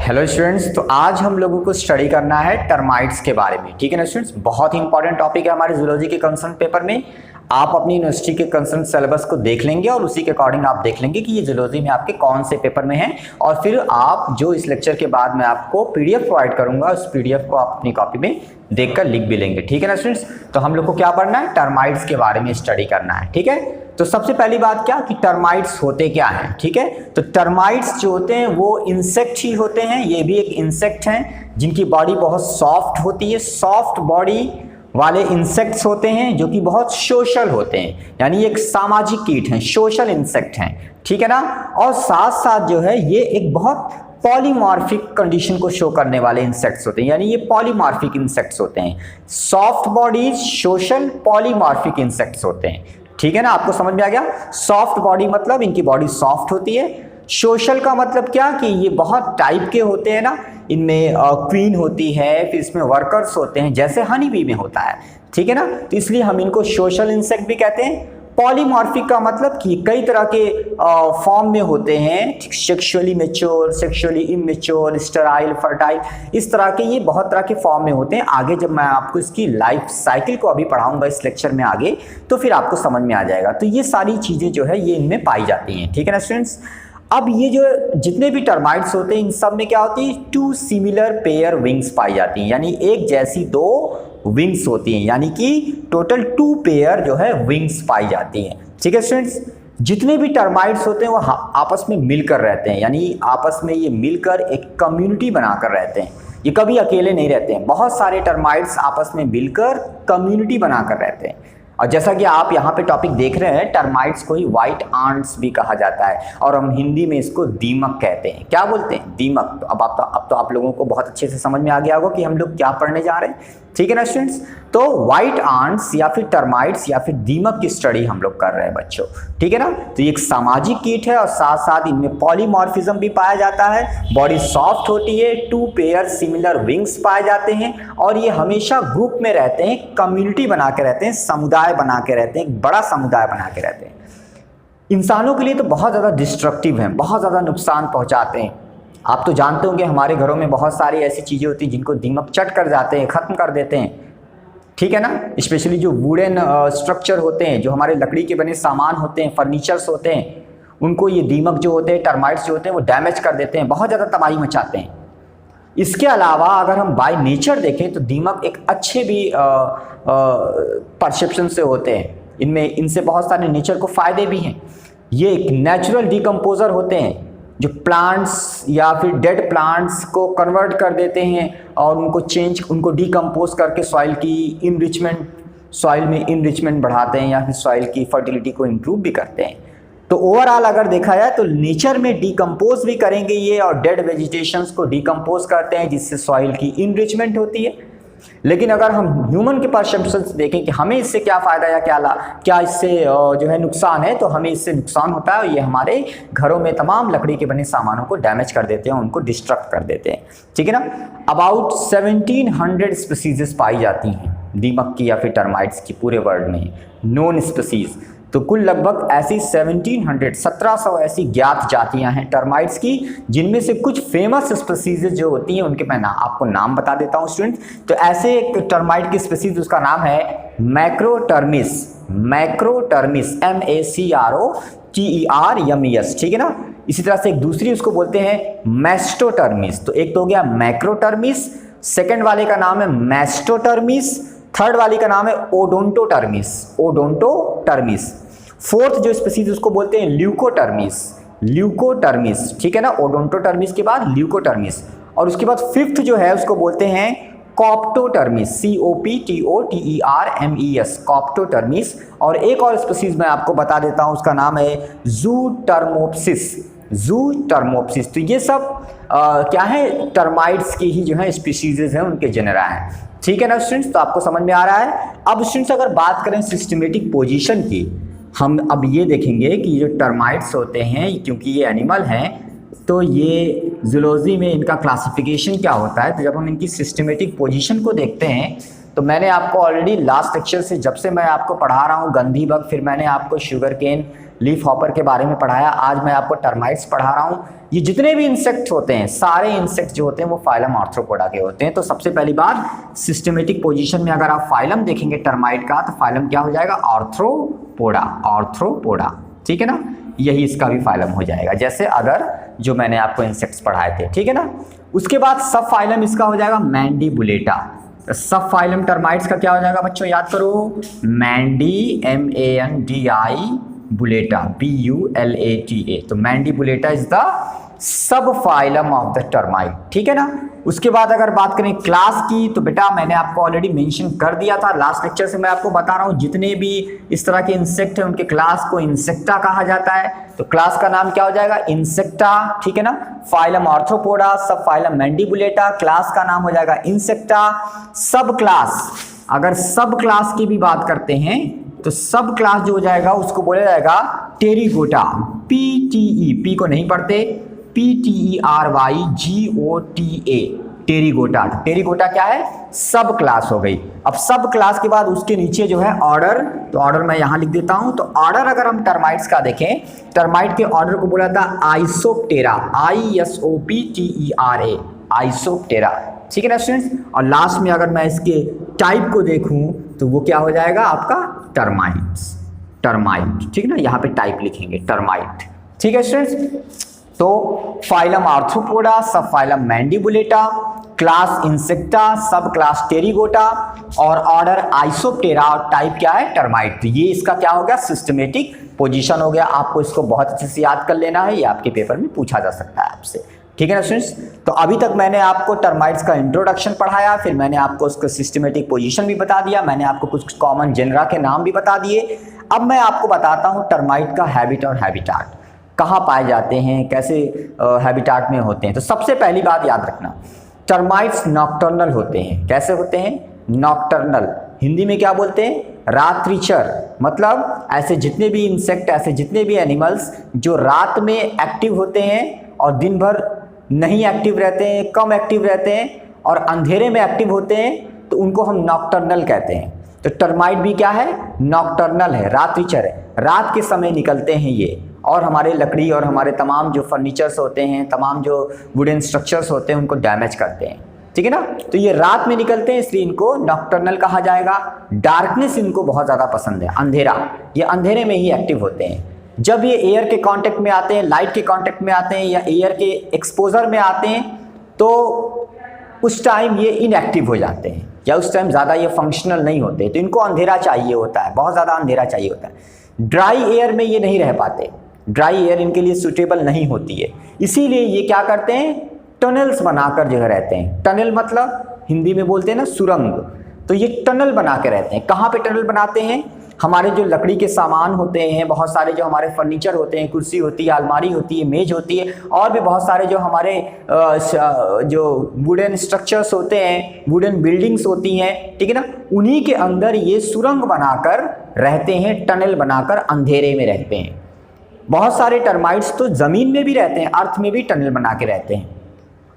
Hello students, तो आज हम लोगों को स्टडी करना है टर्माइट्स के बारे में। ठीक है ना स्टूडेंट्स, बहुत ही इंपॉर्टेंट टॉपिक है हमारे जूलॉजी के कंसर्न पेपर में। आप अपनी यूनिवर्सिटी के कंसर्न सिलेबस को देख लेंगे और उसी के अकॉर्डिंग आप देख लेंगे कि ये जूलॉजी में आपके कौन से पेपर में है, और फिर आप जो इस लेक्चर के बाद मैं आपको पीडीएफ प्रोवाइड करूंगा उस पीडीएफ को आप अपनी कॉपी में देखकर लिख भी लेंगे। ठीक है ना स्टूडेंट्स, तो हम लोग को क्या पढ़ना है, टर्माइट्स के बारे में स्टडी करना है। ठीक है, तो सबसे पहली बात क्या कि टर्माइट्स होते क्या हैं। ठीक है, तो टर्माइट्स जो होते हैं वो इंसेक्ट ही होते हैं। ये भी एक इंसेक्ट हैं जिनकी बॉडी बहुत सॉफ्ट होती है। सॉफ्ट बॉडी वाले इंसेक्ट्स होते हैं जो कि बहुत सोशल होते हैं, यानी एक सामाजिक कीट हैं, सोशल इंसेक्ट हैं। ठीक है ना, और साथ साथ जो है ये एक बहुत पॉलीमॉर्फिक कंडीशन को शो करने वाले इंसेक्ट्स होते हैं, यानी ये पॉलीमॉर्फिक इंसेक्ट्स होते हैं। Soft body social polymorphic insects होते हैं। ठीक है ना, आपको समझ में आ गया। सॉफ्ट बॉडी मतलब इनकी बॉडी सॉफ्ट होती है। सोशल का मतलब क्या कि ये बहुत टाइप के होते हैं ना, इनमें क्वीन होती है, फिर इसमें वर्कर्स होते हैं जैसे हनी बी में होता है। ठीक है ना, तो इसलिए हम इनको सोशल इंसेक्ट भी कहते हैं। पॉलीमॉर्फिक का मतलब कि कई तरह के फॉर्म में होते हैं, sexually mature, sexually immature, sterile, fertile, इस तरह के ये बहुत तरह के फॉर्म में होते हैं। आगे जब मैं आपको इसकी लाइफ साइकिल को अभी पढ़ाऊंगा इस लेक्चर में आगे, तो फिर आपको समझ में आ जाएगा। तो ये सारी चीज़ें जो है ये इनमें पाई जाती हैं। ठीक है ना स्टूडेंट्स, अब ये जो जितने भी टर्माइट्स होते हैं इन सब में क्या होती है, टू सिमिलर पेयर विंग्स पाई जाती हैं, यानी एक जैसी दो विंग्स होती हैं, यानी कि टोटल 2 पेयर जो है विंग्स पाई जाती हैं। ठीक है स्टूडेंट्स, जितने भी टर्माइट्स होते हैं वो आपस में मिलकर रहते हैं, यानी आपस में ये मिलकर एक कम्युनिटी बनाकर रहते हैं। ये कभी अकेले नहीं रहते हैं, बहुत सारे टर्माइट्स आपस में मिलकर कम्युनिटी बनाकर रहते हैं। और जैसा कि आप यहाँ पे टॉपिक देख रहे हैं, टर्माइट्स को ही व्हाइट आंट्स भी कहा जाता है, और हम हिंदी में इसको दीमक कहते हैं। क्या बोलते हैं, दीमक। तो अब तो आप लोगों को बहुत अच्छे से समझ में आ गया होगा कि हम लोग क्या पढ़ने जा रहे हैं। ठीक है ना स्टूडेंट्स, तो व्हाइट आंट्स या फिर टर्माइट्स या फिर दीमक की स्टडी हम लोग कर रहे हैं बच्चों। ठीक है ना, तो ये एक सामाजिक कीट है और साथ साथ इनमें पॉलीमॉर्फिज्म भी पाया जाता है। बॉडी सॉफ्ट होती है, 2 पेयर सिमिलर विंग्स पाए जाते हैं, और ये हमेशा ग्रुप में रहते हैं, कम्युनिटी बना के रहते हैं, समुदाय बना के रहते हैं, एक बड़ा समुदाय बना के रहते हैं। इंसानों के लिए तो बहुत ज़्यादा डिस्ट्रक्टिव हैं, बहुत ज़्यादा नुकसान पहुँचाते हैं। आप तो जानते होंगे हमारे घरों में बहुत सारी ऐसी चीज़ें होती हैं जिनको दीमक चट कर जाते हैं, ख़त्म कर देते हैं। ठीक है ना, स्पेशली जो वुडन स्ट्रक्चर होते हैं, जो हमारे लकड़ी के बने सामान होते हैं, फर्नीचर्स होते हैं, उनको ये दीमक जो होते हैं, टर्माइट्स जो होते हैं वो डैमेज कर देते हैं, बहुत ज़्यादा तबाही मचाते हैं। इसके अलावा अगर हम बाय नेचर देखें तो दीमक एक अच्छे भी परसेप्शन से होते हैं। इनसे बहुत सारे नेचर को फ़ायदे भी हैं। ये एक नेचुरल डिकम्पोजर होते हैं जो प्लांट्स या फिर डेड प्लांट्स को कन्वर्ट कर देते हैं और उनको डिकम्पोज करके सॉइल में इनरिचमेंट बढ़ाते हैं या फिर सॉइल की फर्टिलिटी को इम्प्रूव भी करते हैं। तो ओवरऑल अगर देखा जाए तो नेचर में डिकम्पोज भी करेंगे ये, और डेड वेजिटेशंस को डिकम्पोज करते हैं जिससे सॉइल की इनरिचमेंट होती है। लेकिन अगर हम ह्यूमन के परसेप्शन से देखें कि हमें इससे क्या फ़ायदा या क्या इससे जो है नुकसान है, तो हमें इससे नुकसान होता है। ये हमारे घरों में तमाम लकड़ी के बने सामानों को डैमेज कर देते हैं, उनको डिस्ट्रक्ट कर देते हैं। ठीक है ना, अबाउट 1700 स्पीसीज पाई जाती हैं दीमक की या फिर टर्माइट्स की पूरे वर्ल्ड में, नॉन स्पीसीज। तो कुल लगभग ऐसी 1700 ऐसी ज्ञात जातियां हैं टर्माइट्स की, जिनमें से कुछ फेमस स्पीसीज जो होती हैं उनके मैं आपको नाम बता देता हूं स्टूडेंट। तो ऐसे एक टर्माइट की स्पीसीज, उसका नाम है मैक्रोटर्मिस। मैक्रोटर्मिस MACROTERMES। ठीक है ना, इसी तरह से एक दूसरी उसको बोलते हैं मैस्टोटर्मिस। तो एक तो हो गया मैक्रोटर्मिस, सेकेंड वाले का नाम है मैस्टोटर्मिस, थर्ड वाली का नाम है ओडोंटोटर्मिस। फोर्थ जो स्पीसीज उसको बोलते हैं ल्यूकोटर्मिस। ठीक है ना, ओडोंटोटर्मिस के बाद ल्यूकोटर्मिस, और उसके बाद फिफ्थ जो है उसको बोलते हैं कॉप्टोटर्मिस, COPTOTERMES, कॉप्टोटर्मिस। और एक और स्पीसीज मैं आपको बता देता हूं, उसका नाम है जूटर्मोप्सिस। तो ये सब क्या है, टर्माइट्स की ही जो है स्पीसीज हैं, उनके जेनेरा हैं। ठीक है ना स्टूडेंट्स, तो आपको समझ में आ रहा है। अब स्टूडेंट्स अगर बात करें सिस्टमेटिक पोजीशन की, हम अब ये देखेंगे कि जो टर्माइट्स होते हैं, क्योंकि ये एनिमल हैं, तो ये जूलॉजी में इनका क्लासिफिकेशन क्या होता है। तो जब हम इनकी सिस्टमेटिक पोजीशन को देखते हैं तो मैंने आपको ऑलरेडी लास्ट लेक्चर से जब से मैं आपको पढ़ा रहा हूँ गंधी बग, फिर मैंने आपको शुगर केन लीफ हॉपर के बारे में पढ़ाया, आज मैं आपको टर्माइट्स पढ़ा रहा हूँ। ये जितने भी इंसेक्ट होते हैं, सारे इंसेक्ट जो होते हैं वो फाइलम आर्थ्रोपोडा के होते हैं। तो सबसे पहली बात सिस्टमेटिक पोजीशन में अगर आप फाइलम देखेंगे टर्माइट का, तो फाइलम क्या हो जाएगा? आर्थ्रोपोडा, आर्थ्रोपोडा, ठीक है ना। यही इसका भी फाइलम हो जाएगा, जैसे अदर जो मैंने आपको इंसेक्ट्स पढ़ाए थे, ठीक है ना। उसके बाद सब फाइलम इसका हो जाएगा मैंडीबुलेटा। तो सब फाइलम टर्माइट्स का क्या हो जाएगा बच्चों? याद करो, मैंडी, MANDI, बुलेटा, BULATA। तो Mandibulata is the sub phylum of the termite, ठीक है ना। उसके बाद अगर बात करें क्लास की, तो बेटा मैंने आपको ऑलरेडी मेंशन कर दिया था लास्ट लेक्चर से, मैं आपको बता रहा हूँ जितने भी इस तरह के इंसेक्ट हैं उनके क्लास को इंसेक्टा कहा जाता है। तो क्लास का नाम क्या हो जाएगा? इंसेक्टा, ठीक है ना। फाइलम आर्थ्रोपोडा, सब फाइलम मैंडीबुलेटा, क्लास का नाम हो जाएगा इंसेक्टा। सब क्लास, अगर सब क्लास की भी बात करते हैं तो सब क्लास जो हो जाएगा उसको बोला जाएगा टेरिगोटा, PTE, P को नहीं पढ़ते, PTERYGOTA, टेरिगोटा। टेरिगोटा क्या है? सब क्लास हो गई। अब सब क्लास के बाद उसके नीचे जो है ऑर्डर, तो ऑर्डर मैं यहां लिख देता हूं। तो ऑर्डर अगर हम टर्माइट्स का देखें, टर्माइट के ऑर्डर को बोला था आइसोप्टेरा, ISOPTERA, आइसोप्टेरा, ठीक है ना स्टूडेंट्स। और लास्ट में अगर मैं इसके टाइप को देखूं तो वो क्या हो जाएगा आपका? टर्माइट्स, टर्माइट, ठीक है ना। यहाँ पे टाइप लिखेंगे टर्माइट, ठीक है स्टूडेंट्स। तो फाइलम आर्थ्रोपोडा, सब फाइलम मैंडीबुलेटा, क्लास इंसेक्टा, सब क्लास टेरिगोटा और ऑर्डर आइसोप्टेरा और टाइप क्या है? टर्माइट। तो ये इसका क्या हो गया? सिस्टमेटिक पोजीशन हो गया। आपको इसको बहुत अच्छे से याद कर लेना है, ये आपके पेपर में पूछा जा सकता है आपसे, ठीक है ना स्टूडेंट्स। तो अभी तक मैंने आपको टर्माइट्स का इंट्रोडक्शन पढ़ाया, फिर मैंने आपको उसका सिस्टमेटिक पोजीशन भी बता दिया, मैंने आपको कुछ कॉमन जेनरा के नाम भी बता दिए। अब मैं आपको बताता हूँ टर्माइट का हैबिट और हैबिटाट, कहाँ पाए जाते हैं, कैसे हैबिटाट में होते हैं। तो सबसे पहली बात याद रखना, टर्माइट्स नॉकटर्नल होते हैं। कैसे होते हैं? नॉकटर्नल। हिंदी में क्या बोलते हैं? रात्रिचर। मतलब ऐसे जितने भी इंसेक्ट, ऐसे जितने भी एनिमल्स जो रात में एक्टिव होते हैं और दिन भर नहीं एक्टिव रहते हैं, कम एक्टिव रहते हैं और अंधेरे में एक्टिव होते हैं, तो उनको हम नॉकटर्नल कहते हैं। तो टर्माइट भी क्या है? नॉकटर्नल है, रात्रिचर है, रात के समय निकलते हैं ये, और हमारे लकड़ी और हमारे तमाम जो फर्नीचर्स होते हैं, तमाम जो वुडन स्ट्रक्चर्स होते हैं उनको डैमेज करते हैं, ठीक है ना। तो ये रात में निकलते हैं इसलिए इनको नॉकटर्नल कहा जाएगा। डार्कनेस इनको बहुत ज़्यादा पसंद है, अंधेरा, ये अंधेरे में ही एक्टिव होते हैं। जब ये एयर के कांटेक्ट में आते हैं, लाइट के कांटेक्ट में आते हैं या एयर के एक्सपोजर में आते हैं, तो उस टाइम ये इनएक्टिव हो जाते हैं या उस टाइम ज़्यादा ये फंक्शनल नहीं होते। तो इनको अंधेरा चाहिए होता है, बहुत ज़्यादा अंधेरा चाहिए होता है। ड्राई एयर में ये नहीं रह पाते, ड्राई एयर इनके लिए सूटेबल नहीं होती है, इसीलिए ये क्या करते हैं? टनल्स बनाकर जो है रहते हैं। टनल मतलब हिंदी में बोलते हैं ना सुरंग, तो ये टनल बना के रहते हैं। कहाँ पे टनल बनाते हैं? हमारे जो लकड़ी के सामान होते हैं, बहुत सारे जो हमारे फर्नीचर होते हैं, कुर्सी होती है, अलमारी होती है, मेज होती है, और भी बहुत सारे जो हमारे जो वुडन स्ट्रक्चर्स होते हैं, वुडन बिल्डिंग्स होती हैं, ठीक है ना, उन्हीं के अंदर ये सुरंग बनाकर रहते हैं, टनल बनाकर अंधेरे में रहते हैं। बहुत सारे टर्माइट्स तो ज़मीन में भी रहते हैं, अर्थ में भी टनल बना के रहते हैं।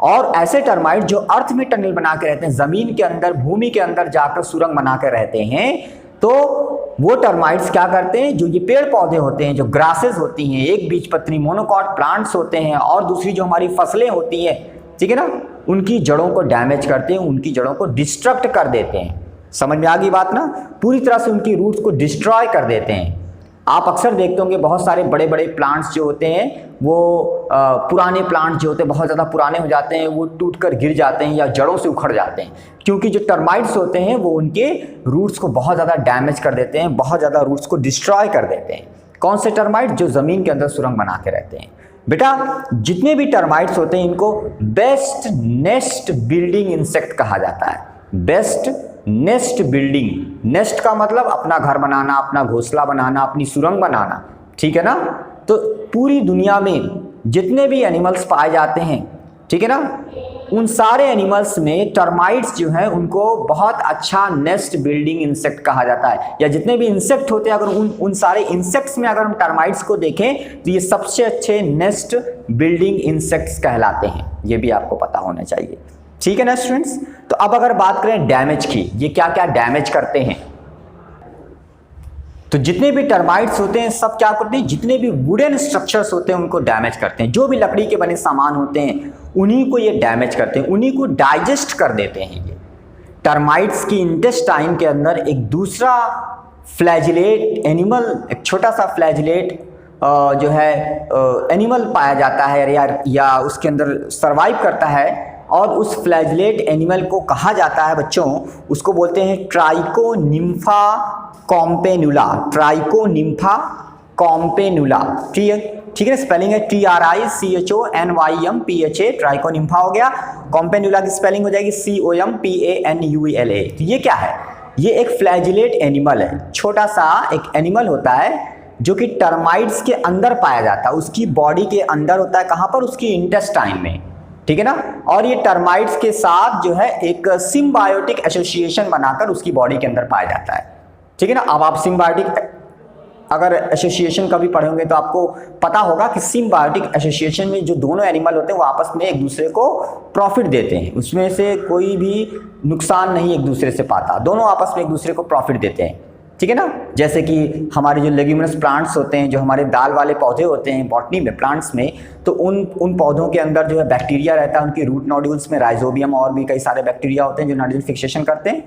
और ऐसे टर्माइट जो अर्थ में टनल बना के रहते हैं, ज़मीन के अंदर, भूमि के अंदर जाकर सुरंग बना कर रहते हैं, तो वो टर्माइट्स क्या करते हैं? जो ये पेड़ पौधे होते हैं, जो ग्रासेस होती हैं, एक बीजपत्री मोनोकॉट प्लांट्स होते हैं, और दूसरी जो हमारी फसलें होती हैं, ठीक है ना, उनकी जड़ों को डैमेज करते हैं, उनकी जड़ों को डिस्ट्रक्ट कर देते हैं। समझ में आ गई बात ना? पूरी तरह से उनकी रूट्स को डिस्ट्रॉय कर देते हैं। आप अक्सर देखते होंगे बहुत सारे बड़े बड़े प्लांट्स जो होते हैं, वो पुराने प्लांट्स जो होते हैं बहुत ज़्यादा पुराने हो जाते हैं, वो टूटकर गिर जाते हैं या जड़ों से उखड़ जाते हैं, क्योंकि जो टर्माइट्स होते हैं वो उनके रूट्स को बहुत ज़्यादा डैमेज कर देते हैं, बहुत ज़्यादा रूट्स को डिस्ट्रॉय कर देते हैं। कौन से टर्माइट? जो ज़मीन के अंदर सुरंग बना के रहते हैं। बेटा जितने भी टर्माइट्स होते हैं इनको बेस्ट नेस्ट बिल्डिंग इंसेक्ट कहा जाता है। बेस्ट नेस्ट बिल्डिंग, नेस्ट का मतलब अपना घर बनाना, अपना घोंसला बनाना, अपनी सुरंग बनाना, ठीक है ना। तो पूरी दुनिया में जितने भी एनिमल्स पाए जाते हैं, ठीक है ना, उन सारे एनिमल्स में टर्माइट्स जो हैं उनको बहुत अच्छा नेस्ट बिल्डिंग इंसेक्ट कहा जाता है। या जितने भी इंसेक्ट होते हैं, अगर उन सारे इंसेक्ट्स में अगर हम टर्माइट्स को देखें तो ये सबसे अच्छे नेस्ट बिल्डिंग इंसेक्ट्स कहलाते हैं। ये भी आपको पता होना चाहिए, ठीक है ना स्टूडेंट्स। तो अब अगर बात करें डैमेज की, ये क्या क्या डैमेज करते हैं, तो जितने भी टर्माइट्स होते हैं सब क्या करते हैं, जितने भी वुडन स्ट्रक्चर्स होते हैं उनको डैमेज करते हैं। जो भी लकड़ी के बने सामान होते हैं उन्हीं को ये डैमेज करते हैं, उन्हीं को डाइजेस्ट कर देते हैं। ये टर्माइट्स की इंटेस्टाइन के अंदर एक दूसरा फ्लैजिलेट एनिमल, एक छोटा सा फ्लैजिलेट जो है एनिमल पाया जाता है या उसके अंदर सरवाइव करता है, और उस फ्लैजिलेट एनिमल को कहा जाता है बच्चों, उसको बोलते हैं ट्राइकोनिम्फा कॉम्पेनुला। ट्राइकोनिम्फा कॉम्पेनुला, ठीक है, स्पेलिंग है TRICHONYMPHA, ट्राइकोनिम्फा हो गया। कॉम्पेनुला की स्पेलिंग हो जाएगी COMPANUELA। तो ये क्या है, ये एक फ्लैजिलेट एनिमल है, छोटा सा एक एनिमल होता है जो कि टर्माइट्स के अंदर पाया जाता है, उसकी बॉडी के अंदर होता है। कहाँ पर, उसकी इंटेस्टाइन में, ठीक है ना। और ये टर्माइट्स के साथ जो है एक सिम्बायोटिक एसोसिएशन बनाकर उसकी बॉडी के अंदर पाया जाता है, ठीक है ना। अब आप सिम्बायोटिक अगर एसोसिएशन कभी पढ़ेंगे तो आपको पता होगा कि सिम्बायोटिक एसोसिएशन में जो दोनों एनिमल होते हैं वो आपस में एक दूसरे को प्रॉफिट देते हैं, उसमें से कोई भी नुकसान नहीं एक दूसरे से पाता, दोनों आपस में एक दूसरे को प्रॉफिट देते हैं, ठीक है ना। जैसे कि हमारे जो लेग्यूमिनस प्लांट्स होते हैं, जो हमारे दाल वाले पौधे होते हैं बॉटनी में, प्लांट्स में, तो उन पौधों के अंदर जो है बैक्टीरिया रहता है, उनके रूट नोड्यूल्स में राइजोबियम और भी कई सारे बैक्टीरिया होते हैं जो नाइट्रोजन फिक्सेशन करते हैं,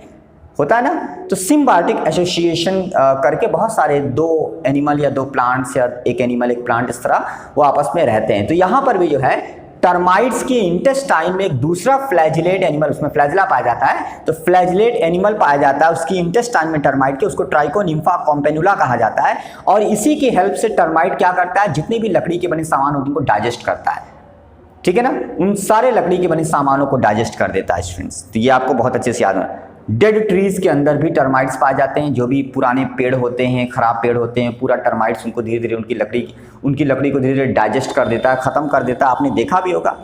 होता है ना। तो सिम्बायोटिक एसोसिएशन करके बहुत सारे दो एनिमल या दो प्लांट्स या एक एनिमल एक प्लांट इस तरह वो आपस में रहते हैं। तो यहाँ पर भी जो है टर्माइट्स के इंटेस्टाइन में एक दूसरा फ्लैजिलेट एनिमल, उसमें फ्लैजिला पाया जाता है, तो फ्लैजिलेट एनिमल पाया जाता है उसकी इंटेस्टाइन में टर्माइट के, उसको ट्राइकोनिम्फा कॉम्पेनुला कहा जाता है। और इसी की हेल्प से टर्माइट क्या करता है, जितने भी लकड़ी के बने सामान होते हैं उनको डाइजेस्ट करता है, ठीक है ना। उन सारे लकड़ी के बने सामानों को डाइजेस्ट कर देता है स्टूडेंट्स। तो ये आपको बहुत अच्छे से याद है। डेड ट्रीज के अंदर भी टर्माइट्स पाए जाते हैं, जो भी पुराने पेड़ होते हैं, खराब पेड़ होते हैं, पूरा टर्माइट्स उनको धीरे धीरे उनकी लकड़ी को धीरे धीरे डाइजेस्ट कर देता है, ख़त्म कर देता है। आपने देखा भी होगा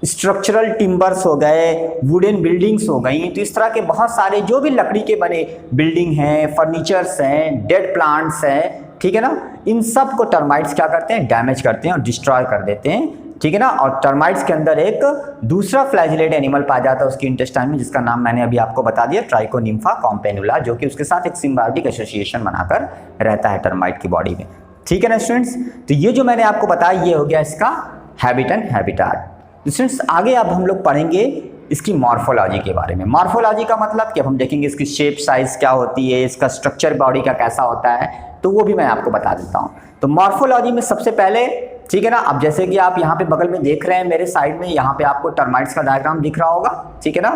स्ट्रक्चरल टिम्बर्स हो गए, वुडन बिल्डिंग्स हो गई, तो इस तरह के बहुत सारे जो भी लकड़ी के बने बिल्डिंग हैं, फर्नीचर्स हैं, डेड प्लांट्स हैं, ठीक है ना, इन सब को टर्माइट्स क्या करते हैं, डैमेज करते हैं और डिस्ट्रॉय कर देते हैं, ठीक है ना। और टर्माइट्स के अंदर एक दूसरा फ्लैजिलेट एनिमल पाया जाता है उसकी इंटेस्टाइन में, जिसका नाम मैंने अभी आपको बता दिया, ट्राइकोनिम्फा कॉम्पेनुला, जो कि उसके साथ एक सिम्बायोटिक एसोसिएशन बनाकर रहता है टर्माइट की बॉडी में, ठीक है ना स्टूडेंट्स। तो ये जो मैंने आपको बताया ये हो गया इसका हैबिट एंड हैबिटाट। स्टूडेंट्स आगे अब हम लोग पढ़ेंगे इसकी मॉर्फोलॉजी के बारे में। मॉर्फोलॉजी का मतलब कि अब हम देखेंगे इसकी शेप साइज क्या होती है, इसका स्ट्रक्चर बॉडी का कैसा होता है, तो वो भी मैं आपको बता देता हूँ। तो मॉर्फोलॉजी में सबसे पहले, ठीक है ना, अब जैसे कि आप यहाँ पे बगल में देख रहे हैं मेरे साइड में, यहाँ पे आपको टर्माइट्स का डायग्राम दिख रहा होगा, ठीक है ना।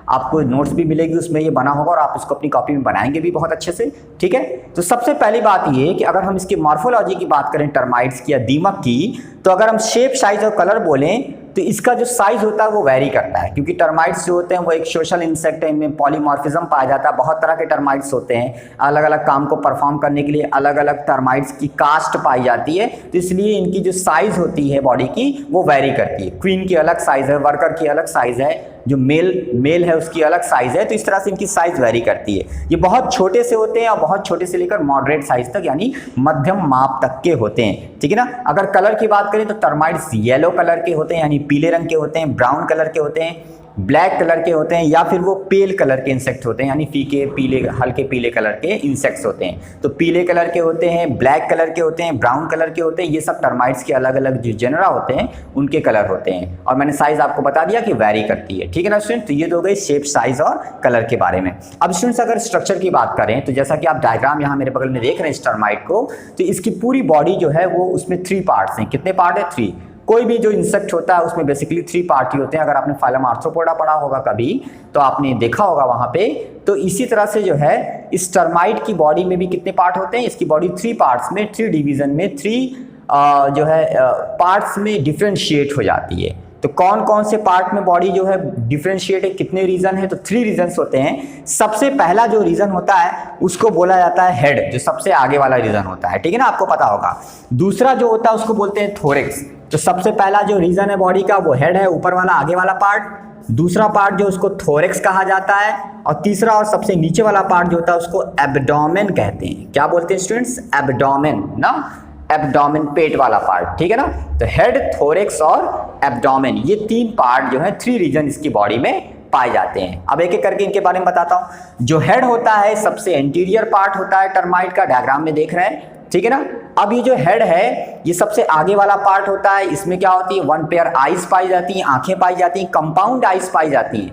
आपको नोट्स भी मिलेगी उसमें, ये बना होगा और आप इसको अपनी कॉपी में बनाएंगे भी बहुत अच्छे से, ठीक है। तो सबसे पहली बात ये कि अगर हम इसकी मॉर्फोलॉजी की बात करें टर्माइट्स की या दीमक की, तो अगर हम शेप साइज और कलर बोलें तो इसका जो साइज होता है वो वैरी करता है, क्योंकि टर्माइट्स जो होते हैं वो एक सोशल इंसेक्ट है, इनमें पॉलीमॉर्फिज्म पाया जाता है, बहुत तरह के टर्माइट्स होते हैं, अलग अलग काम को परफॉर्म करने के लिए अलग अलग टर्माइट्स की कास्ट पाई जाती है, तो इसलिए इनकी जो साइज होती है बॉडी की वो वैरी करती है। क्वीन की अलग साइज है, वर्कर की अलग साइज है, जो मेल है उसकी अलग साइज है, तो इस तरह से इनकी साइज वैरी करती है। ये बहुत छोटे से होते हैं और बहुत छोटे से लेकर मॉडरेट साइज तक यानी मध्यम माप तक के होते हैं, ठीक है ना। अगर कलर की बात करें तो टर्माइट्स येलो कलर के होते हैं यानी पीले रंग के होते हैं, ब्राउन कलर के होते हैं, ब्लैक कलर के होते हैं, या फिर वो पेल कलर के इंसेक्ट होते हैं यानी फीके पीले हल्के पीले कलर के इंसेक्ट्स होते हैं। तो पीले कलर के होते हैं, ब्लैक कलर के होते हैं, ब्राउन कलर के होते हैं, ये सब टर्माइट्स के अलग अलग जो जेनरा होते हैं उनके कलर होते हैं। और मैंने साइज आपको बता दिया कि वैरी करती है, ठीक है ना स्टूडेंट। तो ये तो हो गई शेप साइज और कलर के बारे में। अब स्टूडेंट्स अगर स्ट्रक्चर की बात करें तो जैसा कि आप डायग्राम यहाँ मेरे बगल में देख रहे हैं इस टर्माइट को, तो इसकी पूरी बॉडी जो है वो उसमें 3 पार्ट्स हैं। कितने पार्ट है? 3। कोई भी जो इंसेक्ट होता है उसमें बेसिकली 3 पार्ट ही होते हैं। अगर आपने फाइलम आर्थ्रोपोडा पढ़ा होगा कभी तो आपने देखा होगा वहां पे। तो इसी तरह से जो है इस टर्माइट की बॉडी में भी कितने पार्ट होते हैं? इसकी बॉडी 3 पार्ट्स में, 3 डिवीजन में, 3 जो है पार्ट्स में डिफ्रेंशिएट हो जाती है। तो कौन कौन से पार्ट में बॉडी जो है डिफ्रेंशिएट है, कितने रीजन है? तो 3 रीजन्स होते हैं। सबसे पहला जो रीजन होता है उसको बोला जाता है हेड, जो सबसे आगे वाला रीजन होता है, ठीक है ना, आपको पता होगा। दूसरा जो होता है उसको बोलते हैं थोरेक्स। तो सबसे पहला जो रीजन है बॉडी का वो हेड है, ऊपर वाला आगे वाला पार्ट। दूसरा पार्ट जो उसको थोरेक्स कहा जाता है, और तीसरा और सबसे नीचे वाला पार्ट जो होता है उसको एब्डोमेन कहते हैं। क्या बोलते हैं स्टूडेंट्स? एब्डोमेन ना, एब्डोमेन पेट वाला पार्ट, ठीक है ना। तो हेड, थोरेक्स और एब्डोमेन, ये 3 पार्ट जो है 3 रीजन इसकी बॉडी में पाए जाते हैं। अब एक एक करके इनके बारे में बताता हूं। जो हेड होता है सबसे एंटीरियर पार्ट होता है टर्माइट का, डायग्राम में देख रहे हैं, ठीक है ना। अब ये जो हेड है ये सबसे आगे वाला पार्ट होता है। इसमें क्या होती है, 1 पेयर आइज पाई जाती हैं, आंखें पाई जाती हैं, कंपाउंड आइज पाई जाती हैं,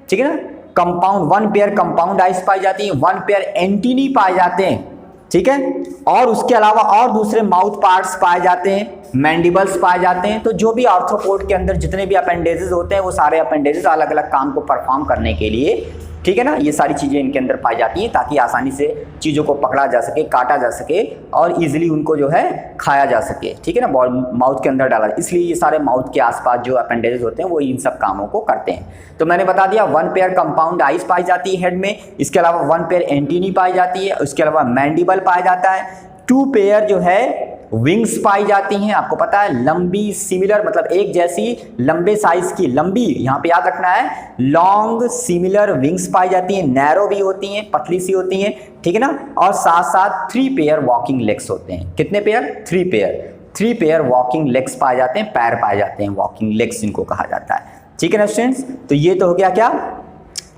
ठीक है ना। कंपाउंड 1 पेयर कंपाउंड आइज पाई जाती हैं, 1 पेयर एंटीनी पाए जाते हैं, ठीक है। और उसके अलावा और दूसरे माउथ पार्ट्स पाए जाते हैं, मैंडिबल्स पाए जाते हैं। तो जो भी आर्थ्रोपोड के अंदर जितने भी अपेंडेजेस होते हैं वो सारे अपेंडेजेस अलग अलग काम को परफॉर्म करने के लिए, ठीक है ना, ये सारी चीजें इनके अंदर पाई जाती हैं ताकि आसानी से चीजों को पकड़ा जा सके, काटा जा सके और इजीली उनको जो है खाया जा सके, ठीक है ना, माउथ के अंदर डाला। इसलिए ये सारे माउथ के आसपास जो अपेंडेजेस होते हैं वो इन सब कामों को करते हैं। तो मैंने बता दिया 1 पेयर कंपाउंड आइज पाई जाती है हेड में, इसके अलावा 1 पेयर एंटीनी पाई जाती है, उसके अलावा मैंडिबल पाया जाता है, 2 पेयर जो है विंग्स पाई जाती हैं। आपको पता है लंबी सिमिलर मतलब एक जैसी लंबे साइज की, लंबी यहाँ पे याद रखना है, लॉन्ग सिमिलर विंग्स पाई जाती हैं, नैरो भी होती हैं, पतली सी होती हैं, ठीक है ना। और साथ साथ 3 पेयर वॉकिंग लेग्स होते हैं। कितने पेयर? 3 पेयर वॉकिंग लेग्स पाए जाते हैं, पैर पाए जाते हैं, वॉकिंग लेग्स इनको कहा जाता है, ठीक है ना स्टूडेंट्स। तो ये तो हो गया क्या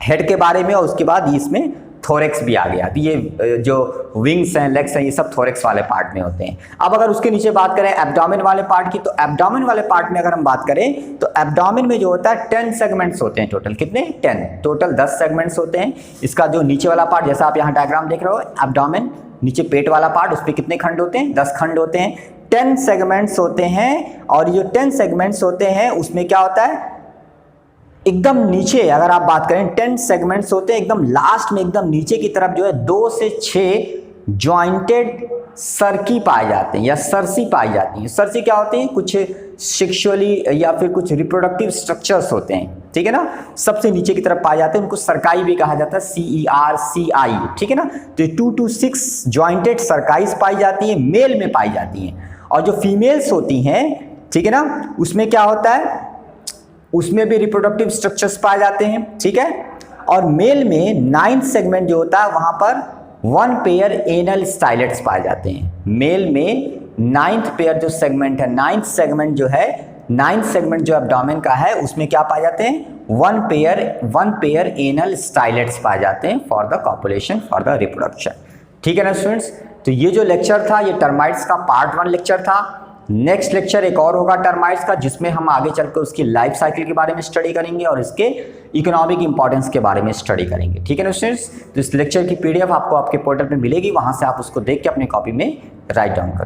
हेड के बारे में, और उसके बाद इसमें थोरेक्स भी आ गया। तो ये जो विंग्स हैं, लेग्स हैं, ये सब थोरेक्स वाले पार्ट में होते हैं। अब अगर उसके नीचे बात करें एब्डोमेन वाले पार्ट की, तो एब्डोमेन वाले पार्ट में अगर हम बात करें तो एब्डोमेन में जो होता है 10 सेगमेंट्स होते हैं टोटल। कितने? 10 टोटल 10 सेगमेंट्स होते हैं। इसका जो नीचे वाला पार्ट, जैसा आप यहाँ डायग्राम देख रहे हो, एब्डोमेन नीचे पेट वाला पार्ट, उस पर कितने खंड होते हैं? 10 खंड होते हैं, 10 सेगमेंट्स होते हैं। और ये जो 10 सेगमेंट्स होते हैं उसमें क्या होता है, एकदम नीचे अगर आप बात करें 10 सेगमेंट्स होते हैं, एकदम लास्ट में एकदम नीचे की तरफ जो है 2 से 6 जॉइंटेड सर्की पाए जाते हैं या सरसी पाई जाती हैं। सरसी क्या होती है? कुछ सेक्सुअली या फिर कुछ रिप्रोडक्टिव स्ट्रक्चर्स होते हैं, ठीक है ना, सबसे नीचे की तरफ पाए जाते हैं। उनको सरकाई भी कहा जाता है, CERCI, ठीक है ना। तो 2 to 6 जॉइंटेड सरकाइज पाई जाती है, मेल में पाई जाती हैं। और जो फीमेल्स होती हैं, ठीक है ना, उसमें क्या होता है, उसमें भी रिप्रोडक्टिव स्ट्रक्चर्स पाए जाते हैं, ठीक है। और मेल में 9th सेगमेंट जो होता है वहां पर 1 पेयर एनल स्टाइलेट्स पाए जाते हैं। मेल में 9th पेयर जो सेगमेंट है, 9th सेगमेंट जो है, 9th सेगमेंट जो एब्डोमेन का है, उसमें क्या पाए जाते हैं? 1 पेयर एनल स्टाइलेट्स पाए जाते हैं for the copulation, for the reproduction, ठीक है ना स्टूडेंट्स। तो ये जो लेक्चर था ये टर्माइट्स का पार्ट 1 लेक्चर था। नेक्स्ट लेक्चर एक और होगा टर्माइट्स का, जिसमें हम आगे चलकर उसकी लाइफ साइकिल के बारे में स्टडी करेंगे और इसके इकोनॉमिक इंपॉर्टेंस के बारे में स्टडी करेंगे, ठीक है ना स्टूडेंट्स। तो इस लेक्चर की PDF आपको आपके पोर्टल पे मिलेगी, वहां से आप उसको देख के अपने कॉपी में राइट डाउन कर